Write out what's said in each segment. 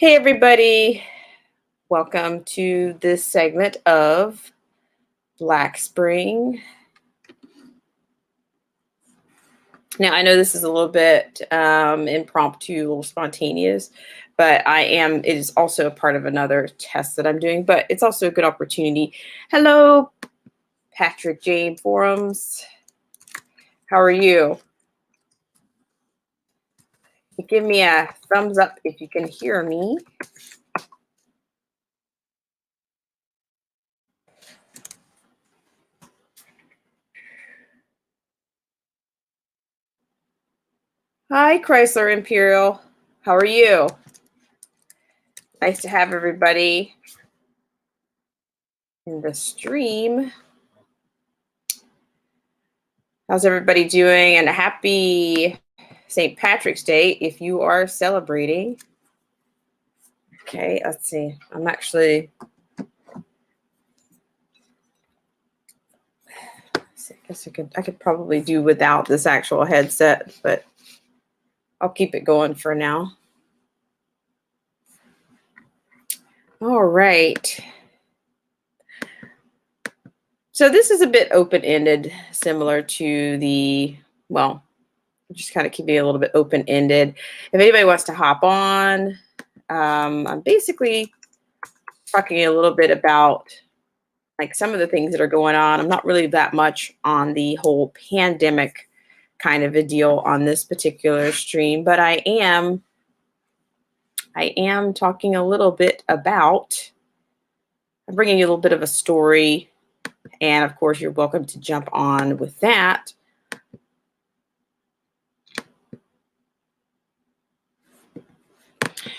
Hey, everybody. Welcome to this segment of Black Spring. Now, I know this is a little bit impromptu, a little spontaneous, but it is also a part of another test that I'm doing, but it's also a good opportunity. Hello, Patrick Jane Forums. How are you? Give me a thumbs up if you can hear me. Hi, Chrysler Imperial. How are you? Nice to have everybody in the stream. How's everybody doing? And happy St. Patrick's Day if you are celebrating. Okay, let's see. I guess I could probably do without this actual headset, but I'll keep it going for now. All right. So this is a bit open-ended, similar to just kind of keeping it a little bit open-ended. If anybody wants to hop on, I'm basically talking a little bit about like some of the things that are going on. I'm not really that much on the whole pandemic kind of a deal on this particular stream, but I am talking a little bit about, I'm bringing you a little bit of a story, and of course you're welcome to jump on with that.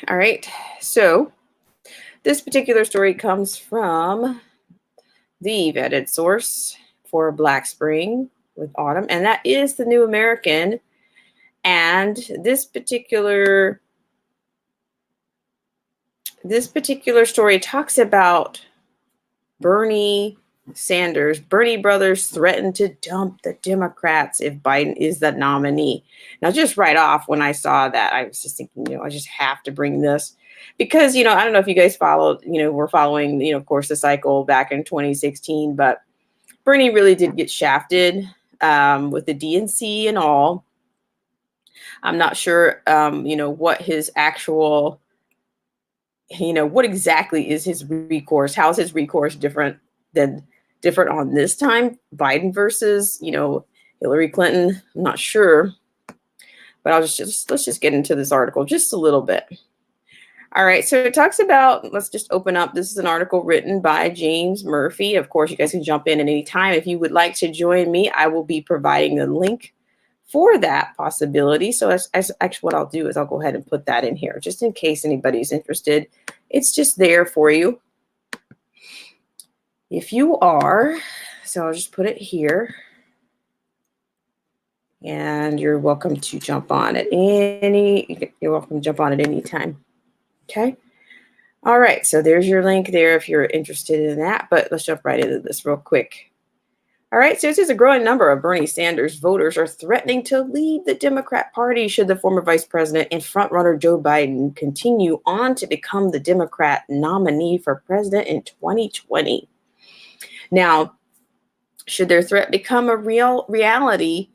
All right, so this particular story comes from the vetted source for Black Spring with Autumn, and that is the New American. And this particular story talks about Bernie brothers threaten to dump the Democrats if Biden is the nominee. Now, just right off when I saw that, I was just thinking, I just have to bring this because, I don't know if you guys followed, we're following, of course, the cycle back in 2016, but Bernie really did get shafted with the DNC and all. I'm not sure, what his actual, what exactly is his recourse? How is his recourse different on this time? Biden versus, Hillary Clinton? I'm not sure. But let's just get into this article just a little bit. All right, so it talks about, let's just open up. This is an article written by James Murphy. Of course, you guys can jump in at any time. If you would like to join me, I will be providing the link for that possibility. So as actually what I'll do is I'll go ahead and put that in here just in case anybody's interested. It's just there for you. If you are, so I'll just put it here. And you're welcome to jump on at any time. Okay. All right. So there's your link there if you're interested in that. But let's jump right into this real quick. All right, so it says a growing number of Bernie Sanders voters are threatening to leave the Democrat Party should the former vice president and frontrunner Joe Biden continue on to become the Democrat nominee for president in 2020. Now, should their threat become a reality,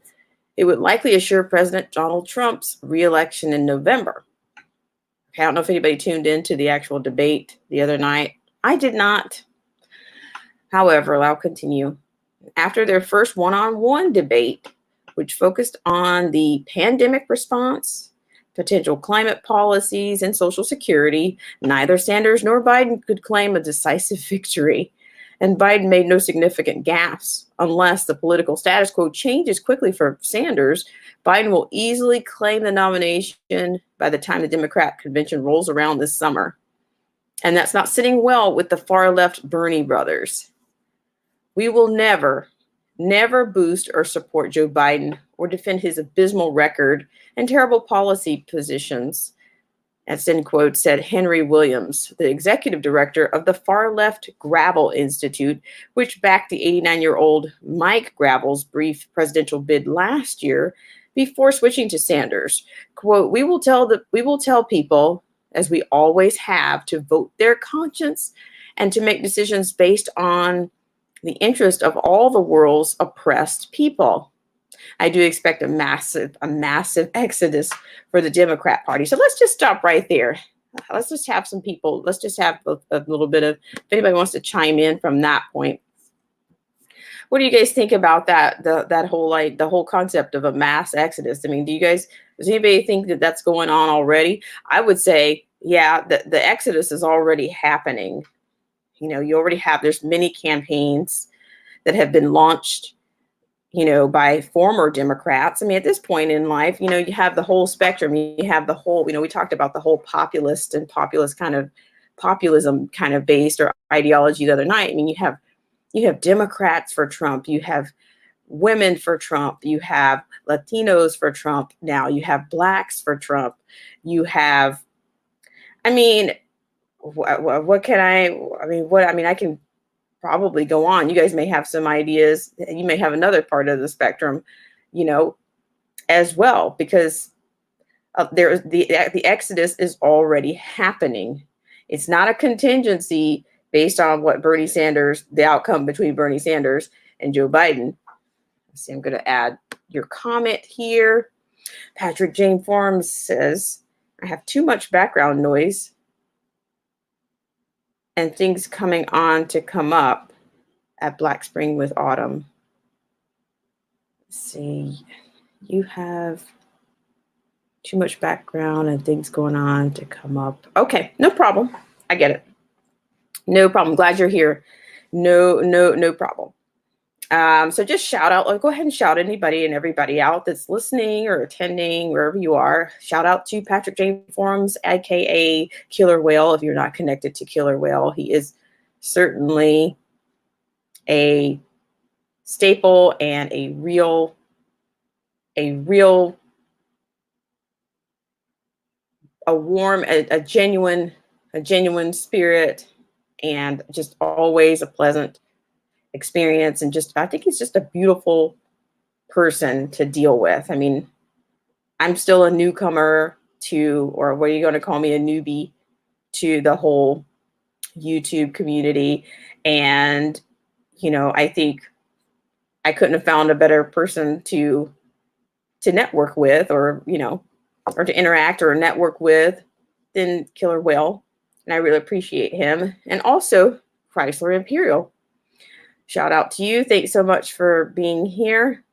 it would likely assure President Donald Trump's reelection in November. Okay, I don't know if anybody tuned into the actual debate the other night. I did not. However, I'll continue. After their first one-on-one debate, which focused on the pandemic response, potential climate policies, and Social Security, neither Sanders nor Biden could claim a decisive victory. And Biden made no significant gaffes. Unless the political status quo changes quickly for Sanders, Biden will easily claim the nomination by the time the Democrat convention rolls around this summer. And that's not sitting well with the far-left Bernie brothers. We will never boost or support Joe Biden or defend his abysmal record and terrible policy positions, as end quote, said Henry Williams, the executive director of the far-left Gravel Institute, which backed the 89-year-old Mike Gravel's brief presidential bid last year before switching to Sanders. Quote, we will tell people, as we always have, to vote their conscience and to make decisions based on the interest of all the world's oppressed people. I do expect a massive exodus for the Democrat Party. So let's just stop right there. Let's just have some people. Let's just have a little bit of, if anybody wants to chime in from that point. What do you guys think about that? The whole concept of a mass exodus. I mean, does anybody think that that's going on already? I would say, yeah, the exodus is already happening. You know, you already have, there's many campaigns that have been launched, you know, by former Democrats. I mean, at this point in life, you know, you have the whole spectrum. You have the whole, you know, we talked about the whole populism kind of based or ideology the other night. I mean, you have Democrats for Trump, you have women for Trump, you have Latinos for Trump. Now you have blacks for Trump. You have, I mean, I can probably go on. You guys may have some ideas. You may have another part of the spectrum, you know, as well, because the exodus is already happening. It's not a contingency based on what Bernie Sanders, the outcome between Bernie Sanders and Joe Biden. Let's see, I'm going to add your comment here. Patrick Jane Forms says, I have too much background noise and things coming on to come up at Black Spring with Autumn. Let's see, you have too much background and things going on to come up. Okay, no problem. I get it. No problem. Glad you're here. No problem. So just shout out, go ahead and shout anybody and everybody out that's listening or attending, wherever you are. Shout out to Patrick Jane Forums, aka Killer Whale. If you're not connected to Killer Whale, he is certainly a staple and a warm, a genuine spirit, and just always a pleasant experience. And just, I think he's just a beautiful person to deal with. I mean, I'm still a newcomer to, or what are you going to call me, a newbie to the whole YouTube community. And, you know, I think I couldn't have found a better person to network with, or, you know, or to interact or network with than Killer Whale. And I really appreciate him. And also Chrysler Imperial. Shout out to you. Thanks so much for being here.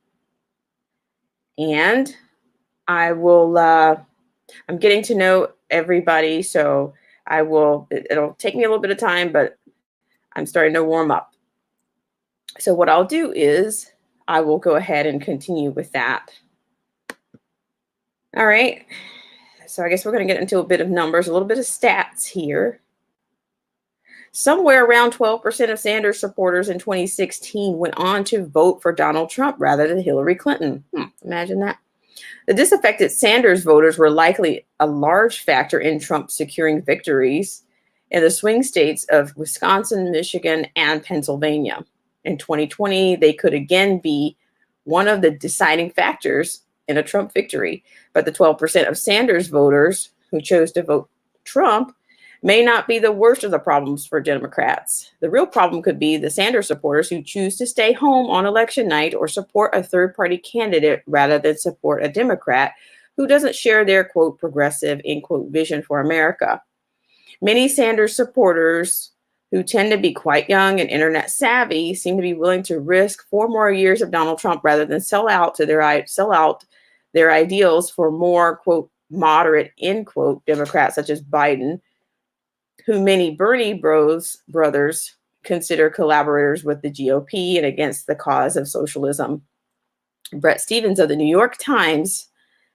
And I will, I'm getting to know everybody. So it'll take me a little bit of time, but I'm starting to warm up. So what I'll do is I will go ahead and continue with that. All right. So I guess we're going to get into a bit of numbers, a little bit of stats here. Somewhere around 12% of Sanders supporters in 2016 went on to vote for Donald Trump rather than Hillary Clinton. Imagine that. The disaffected Sanders voters were likely a large factor in Trump securing victories in the swing states of Wisconsin, Michigan, and Pennsylvania. In 2020, they could again be one of the deciding factors in a Trump victory. But the 12% of Sanders voters who chose to vote Trump may not be the worst of the problems for Democrats. The real problem could be the Sanders supporters who choose to stay home on election night or support a third-party candidate rather than support a Democrat who doesn't share their, quote, progressive, end quote, vision for America. Many Sanders supporters who tend to be quite young and internet savvy seem to be willing to risk 4 more years of Donald Trump rather than sell out their ideals for more, quote, moderate, end quote, Democrats such as Biden, who many Bernie brothers consider collaborators with the GOP and against the cause of socialism. Brett Stevens of the New York Times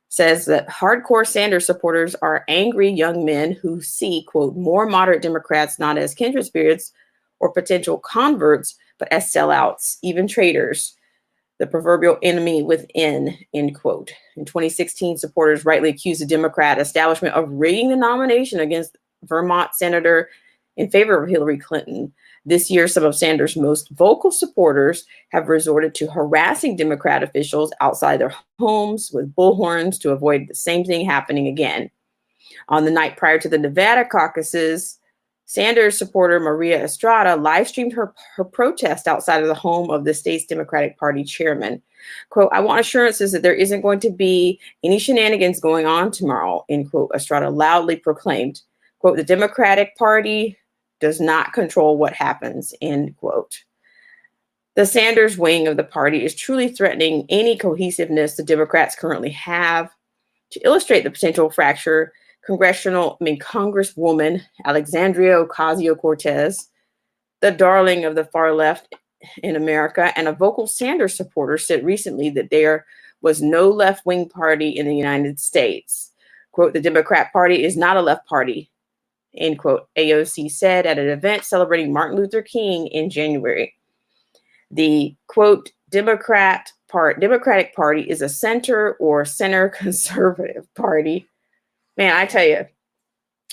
says that hardcore Sanders supporters are angry young men who see, quote, more moderate Democrats not as kindred spirits or potential converts, but as sellouts, even traitors, the proverbial enemy within, end quote. In 2016, supporters rightly accused the Democrat establishment of rigging the nomination against Vermont senator in favor of Hillary Clinton. This year, some of Sanders' most vocal supporters have resorted to harassing Democrat officials outside their homes with bullhorns to avoid the same thing happening again. On the night prior to the Nevada caucuses, Sanders supporter Maria Estrada live streamed her protest outside of the home of the state's Democratic Party chairman. Quote, "I want assurances that there isn't going to be any shenanigans going on tomorrow," end quote, Estrada loudly proclaimed. Quote, "The Democratic Party does not control what happens," end quote. The Sanders wing of the party is truly threatening any cohesiveness the Democrats currently have. To illustrate the potential fracture, Congresswoman Alexandria Ocasio-Cortez, the darling of the far left in America and a vocal Sanders supporter, said recently that there was no left-wing party in the United States. Quote, "The Democrat Party is not a left party," end quote, AOC said at an event celebrating Martin Luther King in January. The, quote, Democratic Party is a center or center conservative party. Man, I tell you,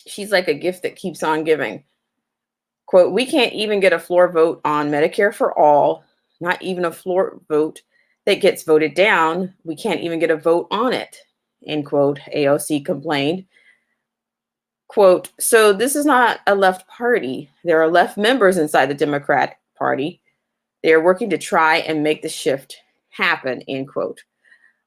she's like a gift that keeps on giving. Quote, "We can't even get a floor vote on Medicare for all, not even a floor vote that gets voted down. We can't even get a vote on it," end quote, AOC complained. Quote, "So this is not a left party. There are left members inside the Democratic Party. They are working to try and make the shift happen," end quote.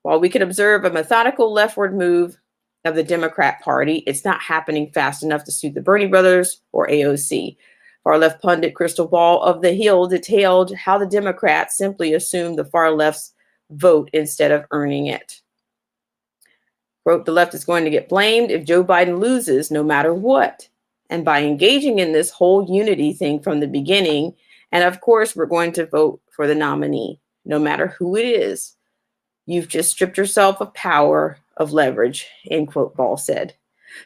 "While we can observe a methodical leftward move of the Democrat Party, it's not happening fast enough to suit the Bernie brothers or AOC." Far left pundit Crystal Ball of the Hill detailed how the Democrats simply assumed the far left's vote instead of earning it. Quote, "The left is going to get blamed if Joe Biden loses no matter what. And by engaging in this whole unity thing from the beginning, and of course, we're going to vote for the nominee, no matter who it is. You've just stripped yourself of power, of leverage," end quote, Ball said.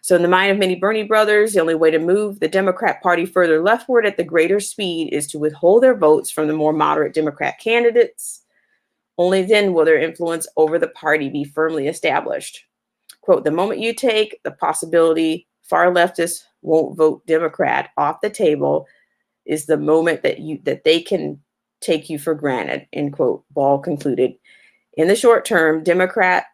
So in the mind of many Bernie brothers, the only way to move the Democrat Party further leftward at the greater speed is to withhold their votes from the more moderate Democrat candidates. Only then will their influence over the party be firmly established. Quote, "The moment you take the possibility far leftists won't vote Democrat off the table is the moment that they can take you for granted," end quote, Ball concluded. In the short term, Democrat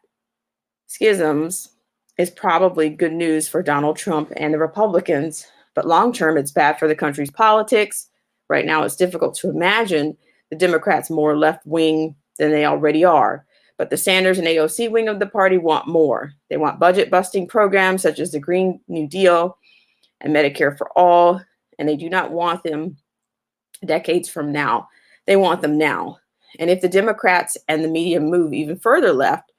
schisms is probably good news for Donald Trump and the Republicans, but long term, it's bad for the country's politics. Right now, it's difficult to imagine the Democrats more left wing than they already are. But the Sanders and AOC wing of the party want more. They want budget busting programs such as the Green New Deal and Medicare for all, and they do not want them decades from now. They want them now. And if the Democrats and the media move even further left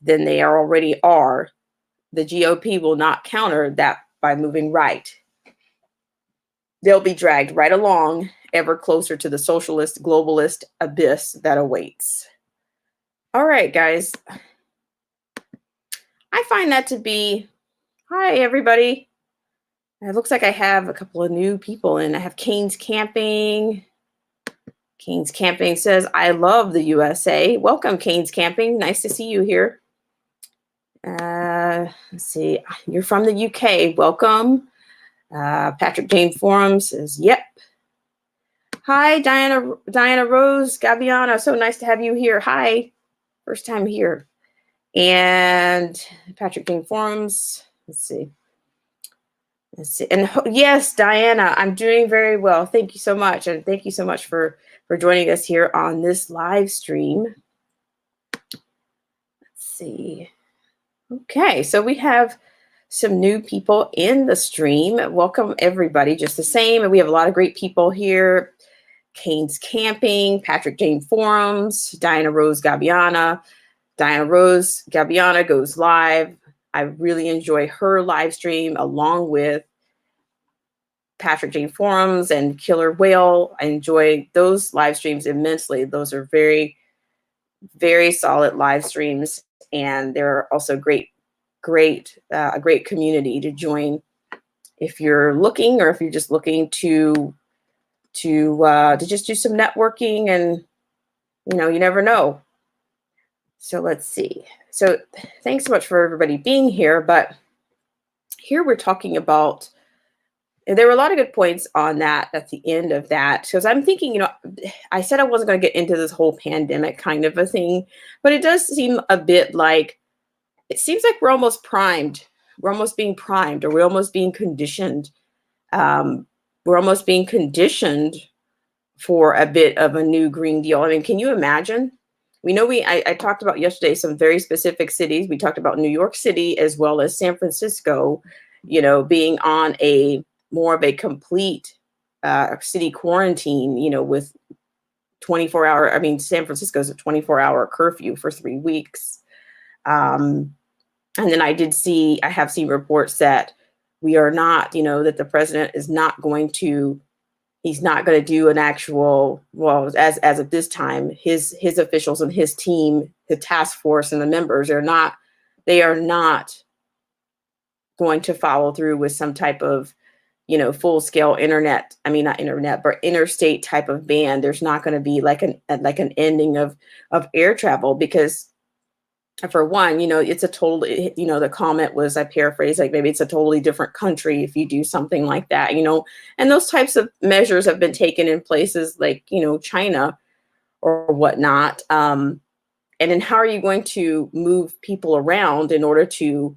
than they already are, the GOP will not counter that by moving right. They'll be dragged right along, ever closer to the socialist, globalist abyss that awaits. All right, guys. I find that to be, hi, everybody. It looks like I have a couple of new people in. I have Canes Camping. Canes Camping says, "I love the USA." Welcome, Canes Camping. Nice to see you here. Let's see. You're from the UK. Welcome. Patrick James Forum says, "Yep." Hi, Diana Rose Gaviana. So nice to have you here. Hi. First time here. And Patrick James Forums. Let's see. And yes, Diana, I'm doing very well. Thank you so much. And thank you so much for joining us here on this live stream. Let's see. Okay, so we have some new people in the stream. Welcome, everybody, just the same. And we have a lot of great people here. Canes Camping, Patrick James Forums, Diana Rose Gabiana. Diana Rose Gabiana goes live. I really enjoy her live stream along with Patrick James Forums and Killer Whale. I enjoy those live streams immensely. Those are very, very solid live streams. And they're also a great community to join if you're looking, or if you're just looking to just do some networking, and you never know. So let's see. So thanks so much for everybody being here. But here we're talking about, and there were a lot of good points on that at the end of that, because I'm thinking, I said I wasn't going to get into this whole pandemic kind of a thing, but it does seem a bit like, it seems like we're almost primed we're almost being primed, or we're almost being conditioned. We're almost being conditioned for a bit of a new Green Deal. I mean, can you imagine? We know I talked about yesterday some very specific cities. We talked about New York City as well as San Francisco, being on a more of a complete city quarantine, with 24-hour, I mean, San Francisco's a 24-hour curfew for 3 weeks. And then I have seen reports that we are not, that the president is not going to, he's not going to do an actual, well, as of this time, his officials and his team, the task force and the members they are not going to follow through with some type of, full scale not internet, but interstate type of ban. There's not going to be like an ending of air travel, because for one, it's a totally, the comment was, I paraphrase, like maybe it's a totally different country if you do something like that, and those types of measures have been taken in places like, China or whatnot. And then how are you going to move people around in order to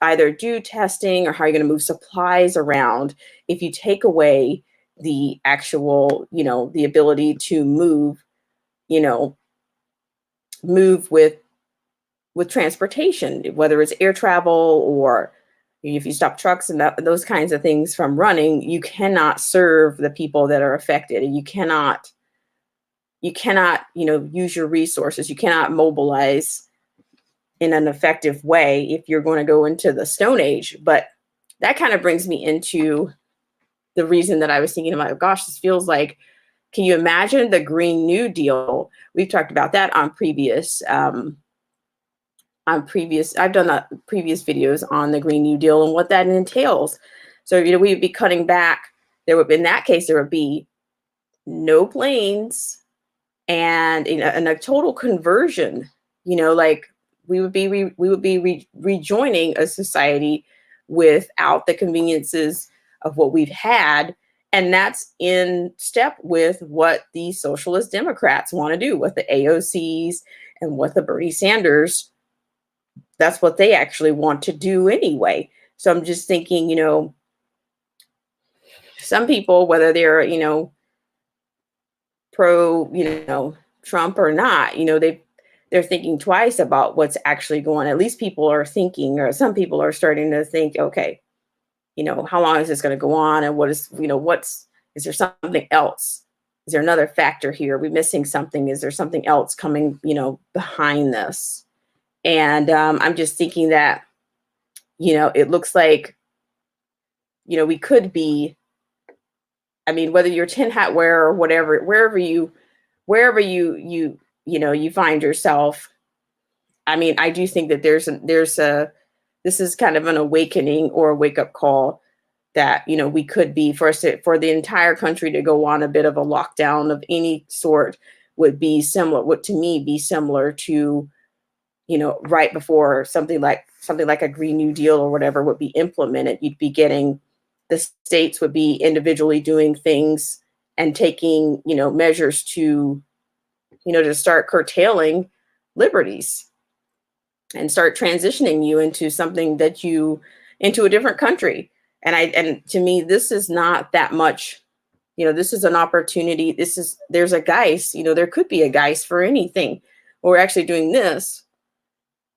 either do testing, or how are you going to move supplies around if you take away the actual, the ability to move with transportation, whether it's air travel, or if you stop trucks and those kinds of things from running, you cannot serve the people that are affected, and you cannot use your resources. You cannot mobilize in an effective way if you're going to go into the Stone Age. But that kind of brings me into the reason that I was thinking about, gosh, this feels like, can you imagine the Green New Deal? We've talked about that on previous I've done previous videos on the Green New Deal and what that entails. So, we'd be cutting back. In that case, there would be no planes, and a total conversion, like we would be rejoining a society without the conveniences of what we've had. And that's in step with what the socialist Democrats want to do, what the AOCs and what the Bernie Sanders, that's what they actually want to do anyway. So I'm just thinking, some people, whether they're, pro, Trump or not, they're thinking twice about what's actually going on. At least people are thinking, or some people are starting to think, okay, how long is this going to go on? And is there something else? Is there another factor here? Are we missing something? Is there something else coming, behind this? And I'm just thinking that, it looks like, we could be, whether you're tin hat wearer or whatever, wherever you find yourself. I do think that this is kind of an awakening or a wake up call that, we could be for the entire country to go on a bit of a lockdown of any sort would to me be similar to, right before something like a Green New Deal or whatever would be implemented. You'd be getting, the states would be individually doing things and taking, measures to, to start curtailing liberties and start transitioning you into something into a different country. And to me, this is not that much, this is an opportunity. There's a Geist, there could be a Geist for anything. We're actually doing this,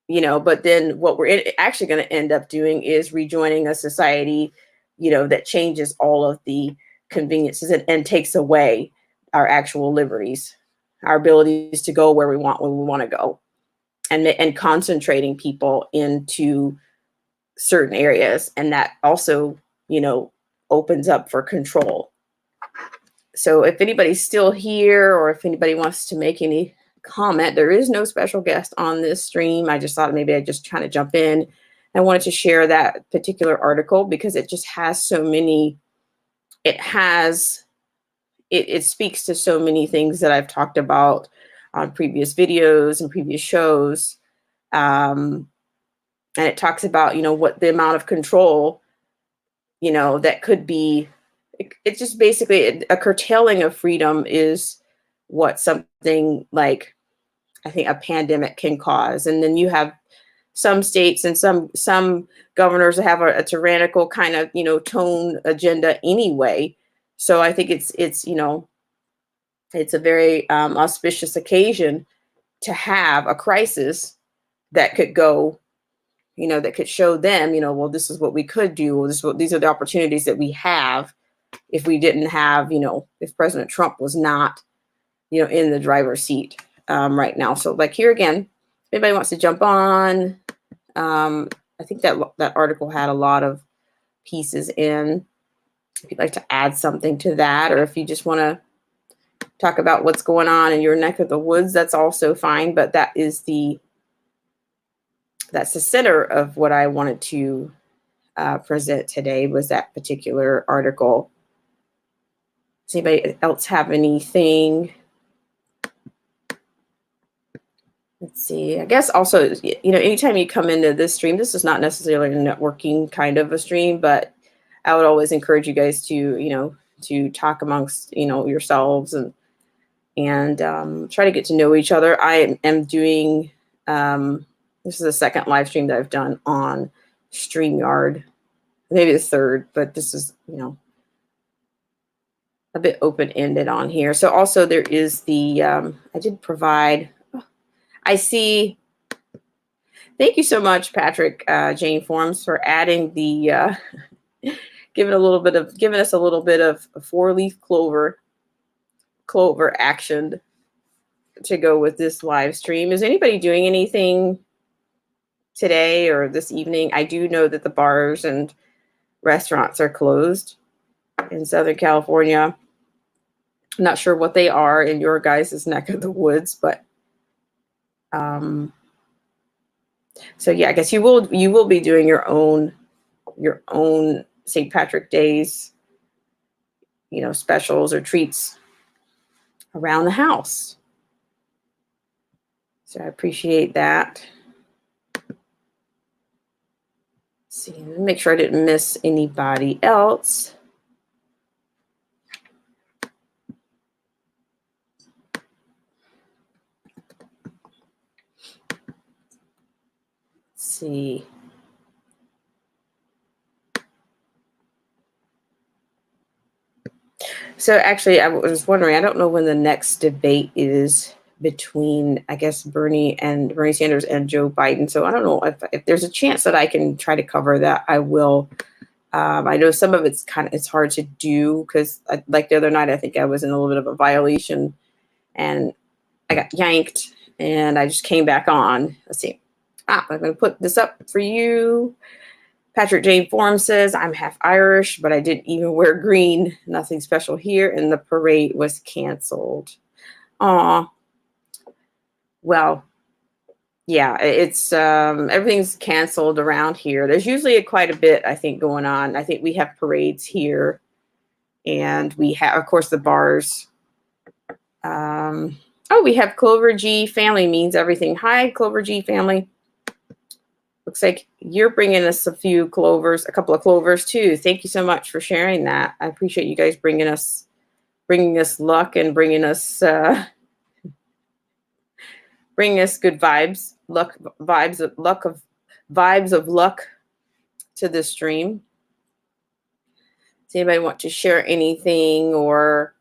but then what we're actually going to end up doing is rejoining a society, that changes all of the conveniences and takes away our actual liberties, our abilities to go where we want when we want to go, and concentrating people into certain areas. And that also, opens up for control. So if anybody's still here, or if anybody wants to make any comment, there is no special guest on this stream. I just thought maybe I'd just try to jump in. I wanted to share that particular article because it just has so many, it speaks to so many things that I've talked about on previous videos and previous shows. And it talks about, what the amount of control, that could be. It's just basically a curtailing of freedom is what something like, I think, a pandemic can cause. And then you have some states and some governors have a tyrannical kind of, tone agenda anyway. So I think it's it's a very auspicious occasion to have a crisis that could go, that could show them, well, this is what we could do. Well, these are the opportunities that we have if we didn't have, if President Trump was not, in the driver's seat right now. So like here again, if anybody wants to jump on, I think that article had a lot of pieces in. If you'd like to add something to that, or if you just want to talk about what's going on in your neck of the woods, that's also fine. But that's the center of what I wanted to present today, was that particular article. Does anybody else have anything? Let's see. I guess also, anytime you come into this stream, this is not necessarily a networking kind of a stream, but I would always encourage you guys to, to talk amongst, yourselves and try to get to know each other. I am doing, this is the second live stream that I've done on StreamYard, maybe the third, but this is, a bit open-ended on here. So also there is the, I did provide, I see, thank you so much, Patrick Jane Forms, for adding the, giving us a little bit of a 4-leaf clover action to go with this live stream. Is anybody doing anything today or this evening? I do know that the bars and restaurants are closed in Southern California. I'm not sure what they are in your guys' neck of the woods, but so yeah, I guess you will be doing your own St. Patrick Days, specials or treats around the house. So I appreciate that. Let's see, let me make sure I didn't miss anybody else. Let's see. So actually, I was wondering, I don't know when the next debate is between, I guess, Bernie Sanders and Joe Biden. So I don't know if there's a chance that I can try to cover that, I will. I know some of it's hard to do because like the other night, I think I was in a little bit of a violation and I got yanked and I just came back on. Let's see. I'm going to put this up for you. Patrick Jane Forum says, I'm half Irish, but I didn't even wear green. Nothing special here. And the parade was canceled. Aw. Well, yeah, it's everything's canceled around here. There's usually quite a bit, I think, going on. I think we have parades here. And we have, of course, the bars. We have Clover G family means everything. Hi, Clover G family. Looks like you're bringing us a couple of clovers too. Thank you so much for sharing that. I appreciate you guys bringing us luck and bringing us good vibes, vibes of luck to this stream. Does anybody want to share anything or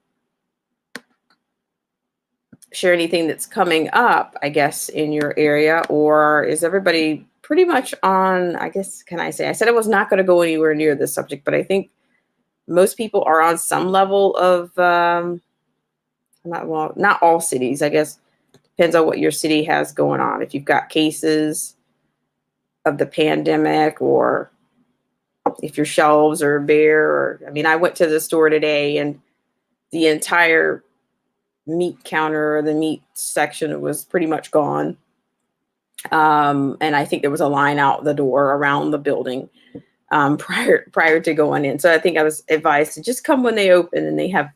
share anything that's coming up, I guess, in your area? Or is everybody pretty much on, I guess, I said I was not going to go anywhere near this subject, but I think most people are on some level of, not all cities, I guess, depends on what your city has going on. If you've got cases of the pandemic or if your shelves are bare, I went to the store today and the entire meat counter or the meat section was pretty much gone. And I think there was a line out the door around the building prior to going in. So I think I was advised to just come when they open, and they have,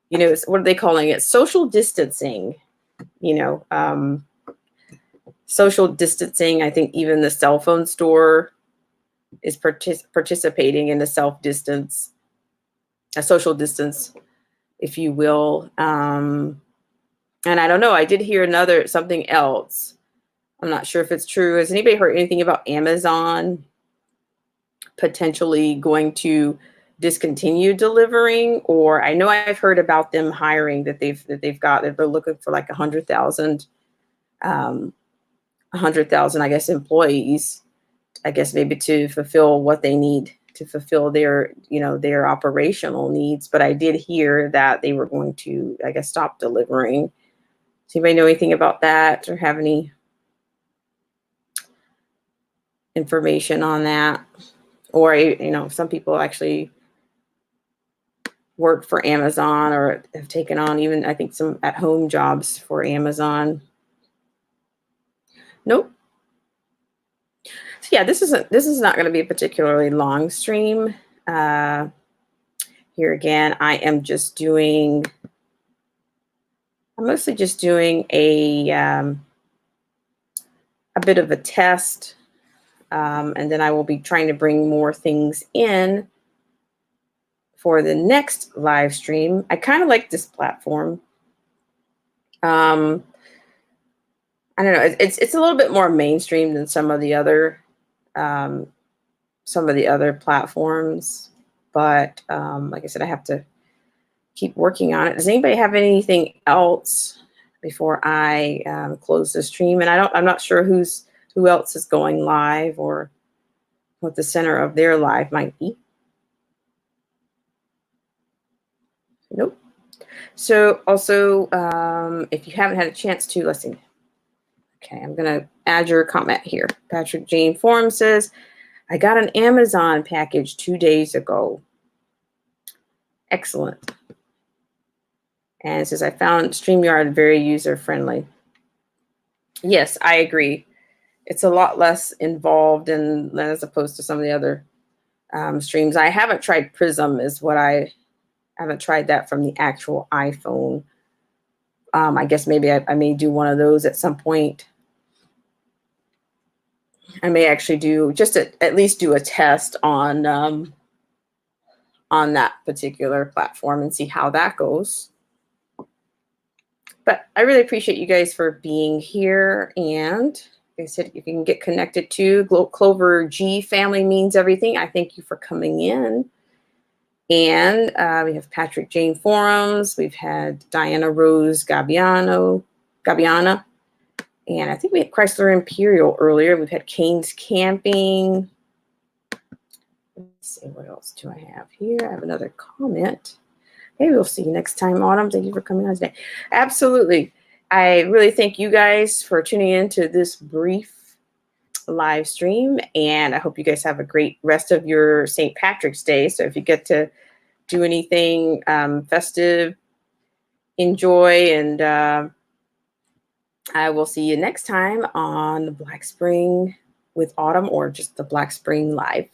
what are they calling it? Social distancing, social distancing. I think even the cell phone store is participating in the social distance, if you will. And I don't know, I did hear something else. I'm not sure if it's true. Has anybody heard anything about Amazon potentially going to discontinue delivering? Or I know I've heard about them hiring that they've got that they're looking for like 100,000 100,000 I guess employees, I guess maybe to fulfill what they need to fulfill their, their operational needs. But I did hear that they were going to, I guess, stop delivering. Does anybody know anything about that or have any information on that? Or, some people actually work for Amazon or have taken on even, I think, some at-home jobs for Amazon. Nope. So yeah, this is not going to be a particularly long stream. Here again, I'm mostly just doing a bit of a test, and then I will be trying to bring more things in for the next live stream. I kind of like this platform. I don't know. It's a little bit more mainstream than some of the other platforms, but like I said, I have to keep working on it. Does anybody have anything else before I close the stream? And I'm not sure who else is going live or what the center of their live might be. Nope. So also, if you haven't had a chance to, let's see. Okay, I'm going to add your comment here. Patrick Jane Forum says, I got an Amazon package 2 days ago. Excellent. And it says, I found StreamYard very user-friendly. Yes, I agree. It's a lot less involved as opposed to some of the other streams. I haven't tried Prism I haven't tried that from the actual iPhone. I guess maybe I may do one of those at some point. I may actually do at least do a test on that particular platform and see how that goes. But I really appreciate you guys for being here. And like I said, if you can get connected to Clover G Family Means Everything, I thank you for coming in. And we have Patrick Jane Forums. We've had Diana Rose Gabbiana. And I think we had Chrysler Imperial earlier. We've had Kane's Camping. Let's see, what else do I have here? I have another comment. Maybe we'll see you next time, Autumn. Thank you for coming on today. Absolutely. I really thank you guys for tuning in to this brief live stream. And I hope you guys have a great rest of your St. Patrick's Day. So if you get to do anything festive, enjoy. And I will see you next time on the Black Spring with Autumn or just the Black Spring Live.